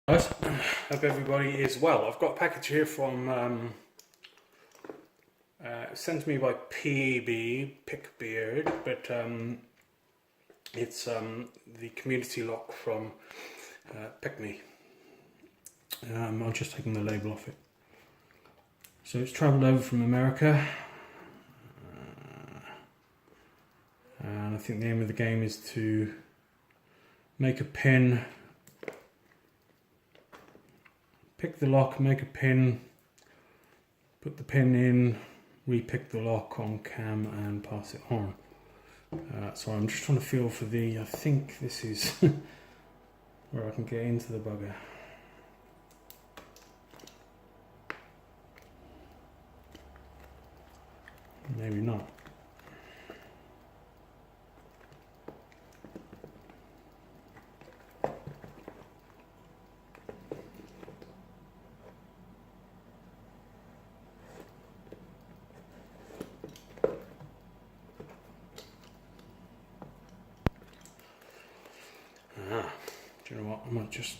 Guys, hope everybody is well. I've got a package here from sent to me by PickME, but it's the community lock from PickME. I'm just taking the label off it. So it's travelled over from America, and I think the aim of the game is to make a pin. Pick the lock, make a pin, put the pin in, re-pick the lock on cam and pass it on. So I'm just trying to feel for I think this is where I can get into the bugger. Maybe not. Do you know what? I might just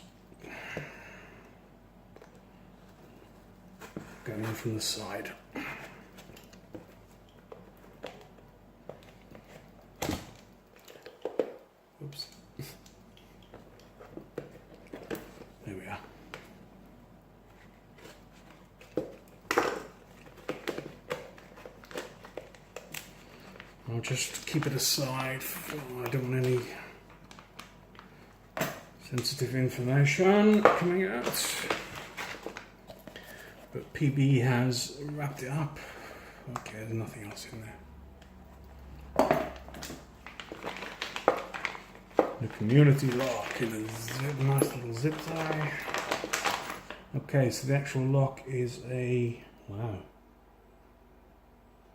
go in from the side. Oops. There we are. I'll just keep it aside. I don't want any sensitive information coming out, but PB has wrapped it up. Okay, there's nothing else in there. The community lock in a nice little zip tie. Okay, so the actual lock is a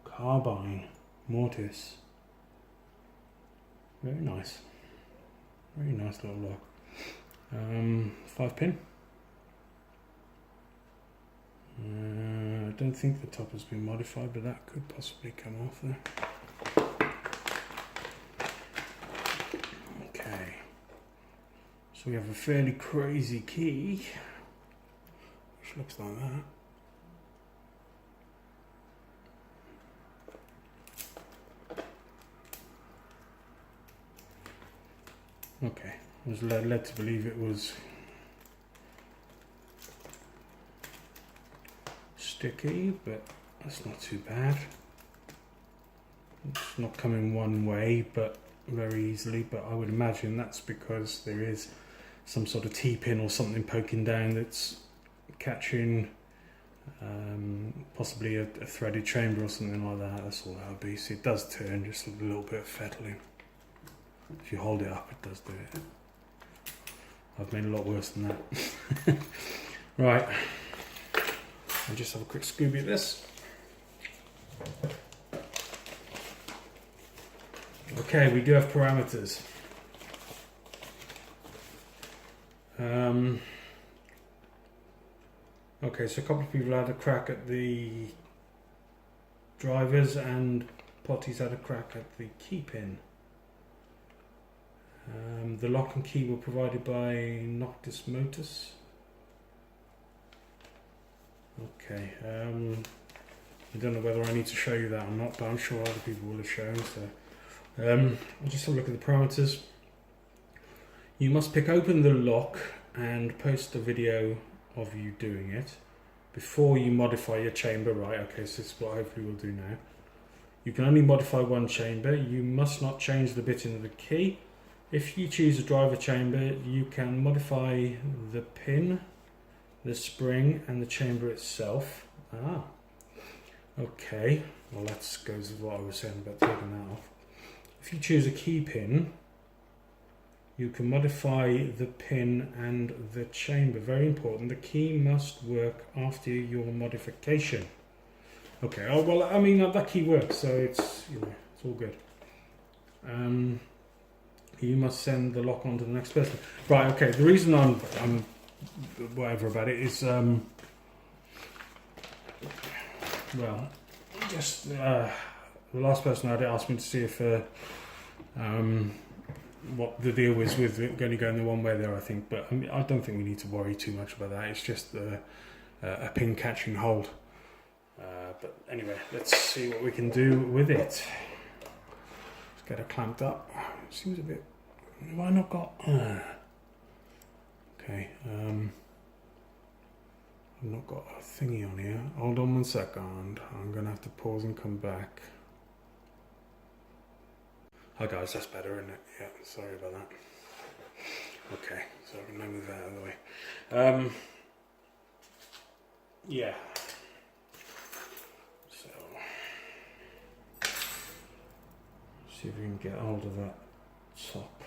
Carbine Mortise. Very nice little lock. 5 pin. I don't think the top has been modified, but that could possibly come off there. Okay, so we have a fairly crazy key, which looks like that. Okay, I was led to believe it was sticky, but that's not too bad. It's not coming one way, but very easily, but I would imagine that's because there is some sort of T-pin or something poking down that's catching possibly a threaded chamber or something like that. That's all that would be. So it does turn, just a little bit of fettling. If you hold it up, it does do it. I've made a lot worse than that. Right, I'll just have a quick Scooby at this. Okay, we do have parameters. Okay, so a couple of people had a crack at the drivers and Potty's had a crack at the key pin. The lock and key were provided by Noctis Motors. Okay, I don't know whether I need to show you that or not, but I'm sure other people will have shown. So I'll just have a look at the parameters. You must pick open the lock and post a video of you doing it before you modify your chamber. Right, okay, so this is what hopefully we'll do now. You can only modify one chamber. You must not change the bit in the key. If you choose a driver chamber, you can modify the pin, the spring, and the chamber itself. Okay. Well, that goes with what I was saying about taking that off. If you choose a key pin, you can modify the pin and the chamber. Very important. The key must work after your modification. Okay. Oh well, I mean that key works, so it's it's all good. You must send the lock on to the next person. Right, okay, the reason I'm whatever about it is, well, just the last person I had asked me to see if what the deal is with it only going the one way there, I think. But I mean, I don't think we need to worry too much about that. It's just a pin catching hold. But anyway, let's see what we can do with it. Let's get it clamped up. It seems a bit... Have I not got... Okay. I've not got a thingy on here. Hold on 1 second. I'm going to have to pause and come back. Hi guys, that's better, isn't it? Yeah, sorry about that. Okay, so I can now move that out of the way. Yeah. So, see if we can get hold of that top.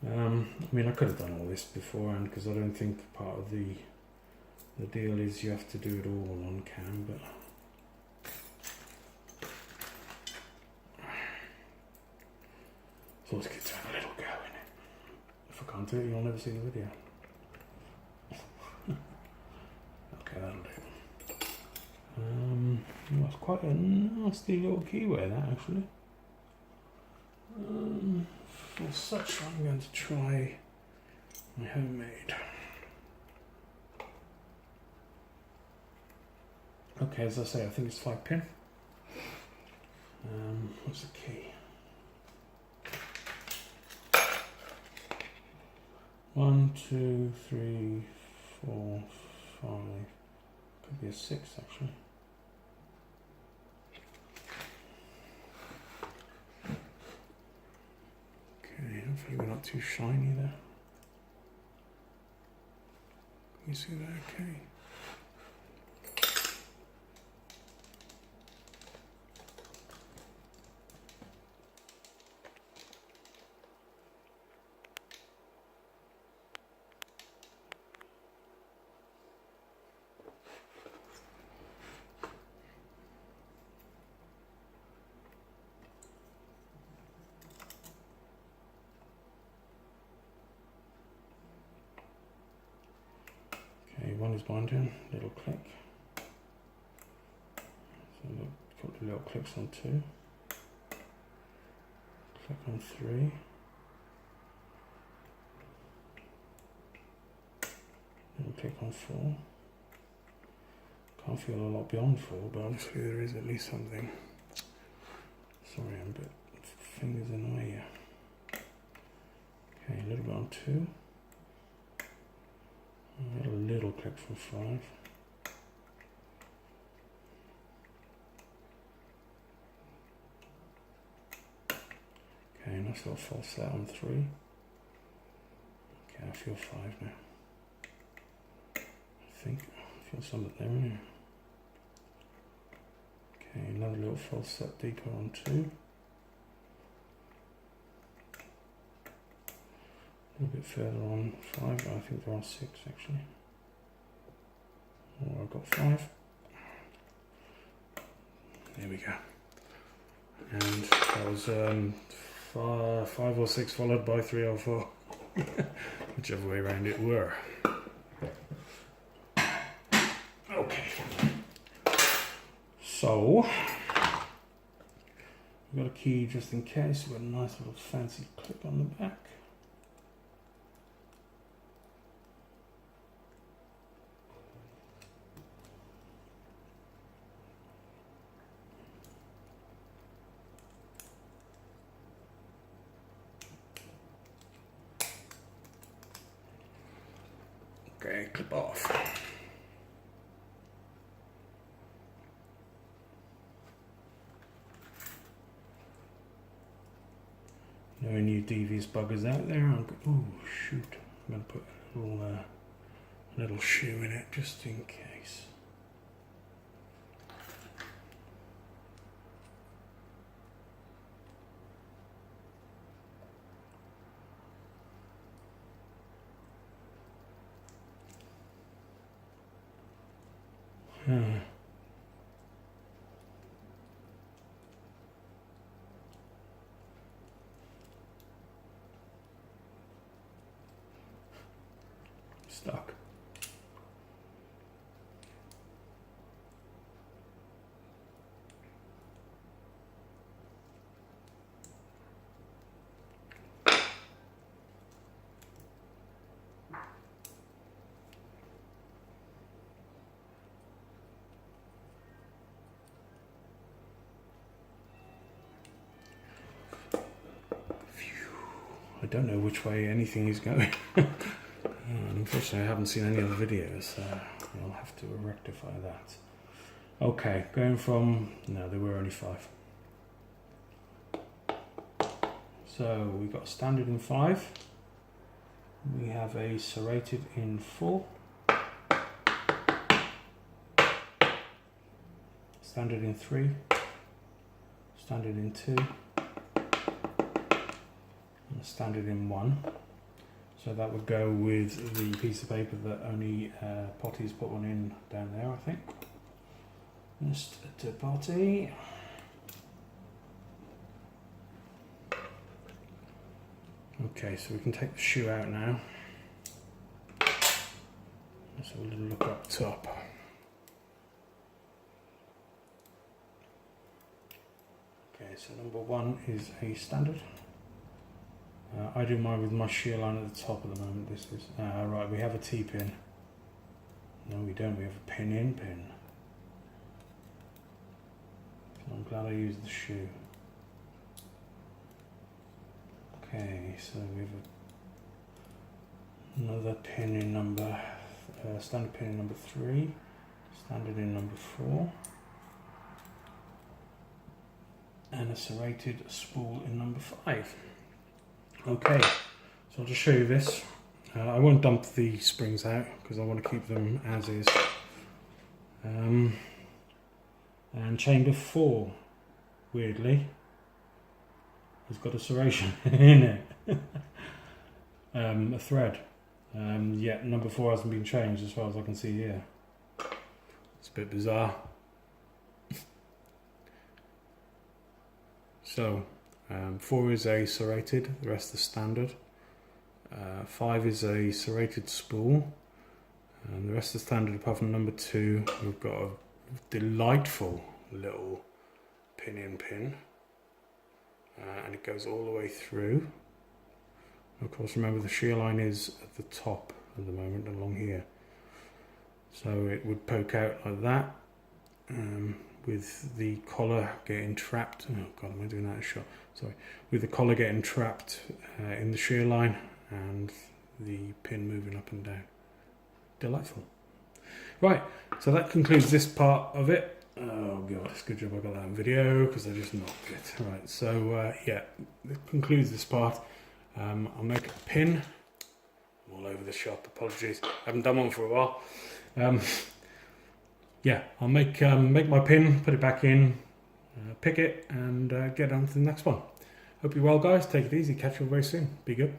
I mean, I could have done all this beforehand because I don't think part of the deal is you have to do it all on cam, but it's always good to have a little go in it. If I can't do it, you'll never see the video. Okay, that'll do. That's quite a nasty little keyway, that actually. For such, I'm going to try my homemade. Okay, as I say, I think it's 5 pin. What's the key? 1, 2, 3, 4, 5. Could be a 6 actually. Okay, hopefully we're not too shiny there. Can you see that okay? One is binding, little click. So a couple of little clicks on 2. Click on 3. Little click on 4. Can't feel a lot beyond 4, but obviously there is at least something. Sorry, I'm a bit fingers in the way here. Okay, a little bit on 2. A little click from 5. Okay, nice little false set on 3. Okay, I feel 5 now. I think I feel something there anyway. Okay, another little false set deeper on 2. A little bit further on 5, but I think there are 6 actually. Oh, I've got 5. There we go. And that was 5 or 6 followed by 3 or 4. Whichever way around it were. Okay. So, we've got a key just in case. We've got a nice little fancy clip on the back. Okay, clip off. No new devious buggers out there. Oh shoot! I'm going to put a little shoe in it just in case. Stuck. I don't know which way anything is going. Unfortunately, I haven't seen any other videos, so I'll have to rectify that. Okay, going from... no, there were only 5. So we've got standard in 5. We have a serrated in 4. Standard in 3. Standard in 2. And standard in 1. So that would go with the piece of paper that only Potty's put one in down there, I think. Mr. Potty. Okay, so we can take the shoe out now. Let's have a little look up top. Okay, so number 1 is a standard. I do mine with my shear line at the top at the moment. This is right. We have a T-pin. No, we don't. We have a pin-in pin. So I'm glad I used the shoe. Okay, so we have another pin in number standard pin in number 3, standard in number 4, and a serrated spool in number 5. Okay, so I'll just show you this. I won't dump the springs out because I want to keep them as is. And chamber 4, weirdly, has got a serration in it. A thread. Yet number 4 hasn't been changed as far as I can see here. It's a bit bizarre. So 4 is a serrated, the rest is standard. 5 is a serrated spool, and the rest is standard apart from number 2. We've got a delightful little pin-in pin, and it goes all the way through. Of course, remember the shear line is at the top at the moment, along here. So it would poke out like that, with the collar getting trapped. Oh God, am I doing that a shot? Sorry. With the collar getting trapped in the shear line and the pin moving up and down. Delightful. Right, so that concludes this part of it. Oh God, it's a good job I got that on video because I just knocked it. Right, so yeah, that concludes this part. I'll make a pin. I'm all over the shop, apologies. I haven't done one for a while. Yeah, I'll make my pin, put it back in, pick it, and get on to the next one. Hope you're well, guys. Take it easy. Catch you all very soon. Be good.